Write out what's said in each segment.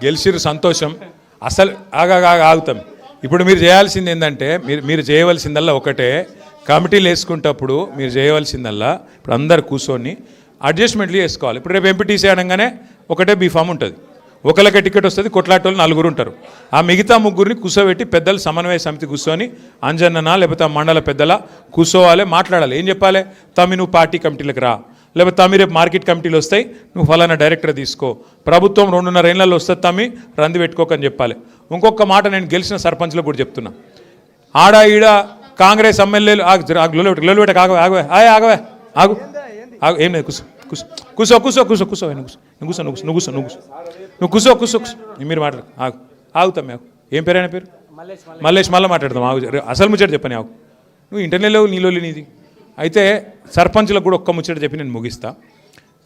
గెలిచిరు సంతోషం. అసలు ఆగుతాం. ఇప్పుడు మీరు చేయాల్సింది ఏంటంటే మీరు చేయవలసిందల్లా ఒకటే, కమిటీలు వేసుకుంటప్పుడు మీరు చేయవలసిందల్లా ఇప్పుడు అందరు కూర్చొని అడ్జస్ట్మెంట్లు చేసుకోవాలి. ఇప్పుడు రేపు ఎంపీటీసీ అనగానే ఒకటే బీఫామ్ ఉంటుంది, ఒకళ్ళకే టికెట్ వస్తుంది, కొట్లాటోళ్ళు 4 ఉంటారు. ఆ మిగతా 3 కూర్చోబెట్టి పెద్దలు సమన్వయ సమితి కూర్చొని అంజన్ననా లేకపోతే ఆ మండల పెద్దల కూర్చోవాలి, మాట్లాడాలి. ఏం చెప్పాలి? నువ్వు పార్టీ కమిటీలకు రా, లేకపోతే రేపు మార్కెట్ కమిటీలు వస్తాయి, నువ్వు ఫలానా డైరెక్టర్ తీసుకో, ప్రభుత్వం 2.5 ఏళ్లలో వస్తుంది, రంది పెట్టుకోకని చెప్పాలి. ఇంకొక మాట నేను గెలిచిన సర్పంచ్లకు కూడా చెప్తున్నా, ఆడ ఈడ కాంగ్రెస్ ఎమ్మెల్యేలు ఆగవే ఏం లేదు, కూర్చో మీరు మాట్లాడు. ఆగుతాం. ఏం పేరు అయినా పేరు? మల్లేష్. మళ్ళీ మాట్లాడదాం. అసలు ముచ్చట చెప్పని నువ్వు ఇంటర్నెట్లో నీలో నీది అయితే. సర్పంచ్లకు కూడా ఒక్క ముచ్చట చెప్పి నేను ముగిస్తా.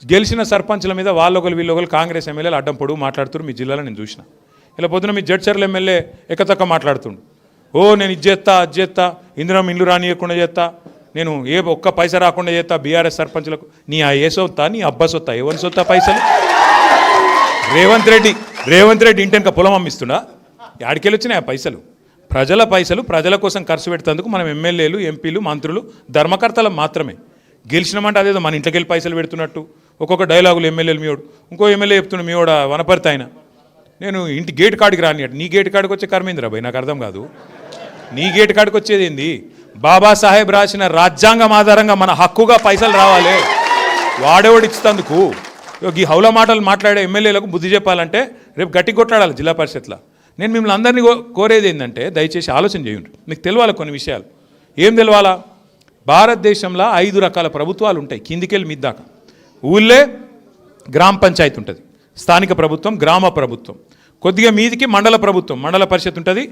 గెలిచిన సర్పంచ్ల మీద వాళ్ళొకరు వీళ్ళొకరు కాంగ్రెస్ ఎమ్మెల్యేలు అడ్డం పొడుగు మాట్లాడుతున్నారు. మీ జిల్లాలో నేను చూసిన. ఇలా పొద్దున మీ జడ్చర్ల ఎమ్మెల్యే ఎక్కతక్క మాట్లాడుతుండు. నేను ఇది చేస్తా ఇందులో ఇల్లు రానియకుండా చేస్తా, నేను ఒక్క పైసా రాకుండా చేస్తా బీఆర్ఎస్ సర్పంచ్లకు. నీ ఆ ఏ సొత్తా, నీ అబ్బా సొత్తా, ఎవరి సొత్తా పైసలు? రేవంత్ రెడ్డి ఇంటెనక పొలం అమ్మిస్తున్నా? ఆడికెళ్ళి వచ్చినాయి ఆ పైసలు? ప్రజల పైసలు ప్రజల కోసం ఖర్చు పెడతాందుకు మనం ఎమ్మెల్యేలు, ఎంపీలు, మంత్రులు ధర్మకర్తలు మాత్రమే. గెలిచినామంటే అదేదో మన ఇంట్లోకి వెళ్ళి పైసలు పెడుతున్నట్టు ఒక్కొక్క డైలాగులు ఎమ్మెల్యేలు మీవాడు, ఇంకో ఎమ్మెల్యే చెప్తున్నా మీవాడ వనపర్తి ఆయన, నేను ఇంటి గేట్ కాడికి రానియాడు. నీ గేట్ కాడికి వచ్చే కర్మేంద్ర భయ్, నాకు అర్థం కాదు. నీ గేట్ కాడికి వచ్చేది ఏంది? బాబాసాహెబ్ రాసిన రాజ్యాంగం ఆధారంగా మన హక్కుగా పైసలు రావాలి. వాడేవాడు ఇచ్చేందుకు ఈ హౌల మాటలు మాట్లాడే ఎమ్మెల్యేలకు బుద్ధి చెప్పాలంటే రేపు గట్టి కొట్లాడాలి జిల్లా పరిషత్లో. నేను మిమ్మల్ని అందరినీ కోరేది ఏంటంటే దయచేసి ఆలోచన చేయండి. మీకు తెలియాలి కొన్ని విషయాలు. ఏం తెలియాలా? భారతదేశంలో 5 రకాల ప్రభుత్వాలు ఉంటాయి, కిందికెళ్ళి మిద్దాకా. ఊళ్ళే గ్రామ పంచాయతీ ఉంటుంది, స్థానిక ప్రభుత్వం, గ్రామ ప్రభుత్వం, కొద్దిగా మీదికి మండల ప్రభుత్వం, మండల పరిషత్ ఉంటుంది,